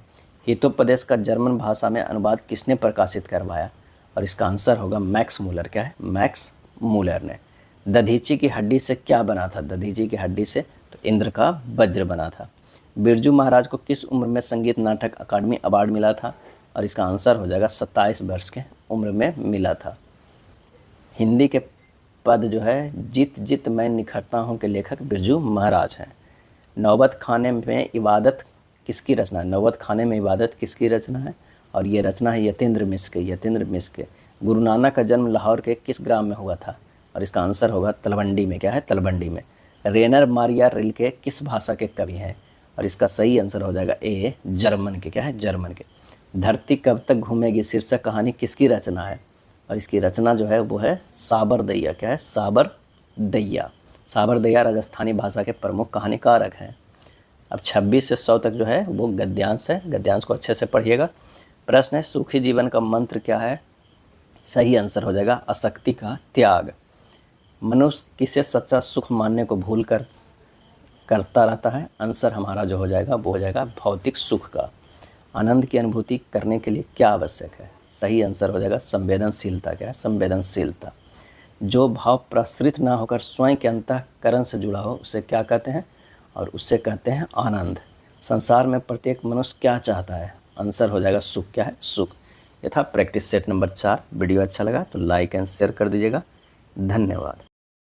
Speaker 1: हितोपदेश का जर्मन भाषा में अनुवाद किसने प्रकाशित करवाया, और इसका आंसर होगा मैक्स मूलर। क्या है, मैक्स मूलर ने। दधीची की हड्डी से क्या बना था, दधीची की हड्डी से तो इंद्र का वज्र बना था। बिरजू महाराज को किस उम्र में संगीत नाटक अकादमी अवार्ड मिला था, और इसका आंसर हो जाएगा 27 वर्ष के उम्र में मिला था। हिंदी के पद जो है जित जित मैं निखरता हूँ के लेखक बिरजू महाराज हैं। नौबत खाने में इबादत किसकी रचना है, नौबत खाने में इबादत किसकी रचना है, और ये रचना है यतेंद्र मिश्र के, यतेंद्र मिश्र के। गुरु नानक का जन्म लाहौर के किस ग्राम में हुआ था, और इसका आंसर होगा तलवंडी में। क्या है, तलवंडी में। रेनर मारिया रिल्के किस भाषा के कवि हैं, और इसका सही आंसर हो जाएगा ए, जर्मन के। क्या है, जर्मन के। धरती कब तक घूमेगी शीर्षक कहानी किसकी रचना है, और इसकी रचना जो है वो है साबर दैया। क्या है, साबर दैया। साबर दैया राजस्थानी भाषा के प्रमुख कहानीकारक हैं। अब 26 से 100 तक जो है वो गद्यांश है, गद्यांश को अच्छे से पढ़िएगा। प्रश्न है सुखी जीवन का मंत्र क्या है, सही आंसर हो जाएगा आसक्ति का त्याग। मनुष्य किसे सच्चा सुख मानने को भूल कर करता रहता है, आंसर हमारा जो हो जाएगा वो हो जाएगा भौतिक सुख का। आनंद की अनुभूति करने के लिए क्या आवश्यक है, सही आंसर हो जाएगा संवेदनशीलता। क्या है, संवेदनशीलता। जो भाव प्रसृत ना होकर स्वयं के अंतःकरण से जुड़ा हो उसे क्या कहते हैं, और उससे कहते हैं आनंद। संसार में प्रत्येक मनुष्य क्या चाहता है, आंसर हो जाएगा सुख। क्या है, सुख। ये था प्रैक्टिस सेट नंबर 4। वीडियो अच्छा लगा तो लाइक एंड शेयर कर दीजिएगा। धन्यवाद।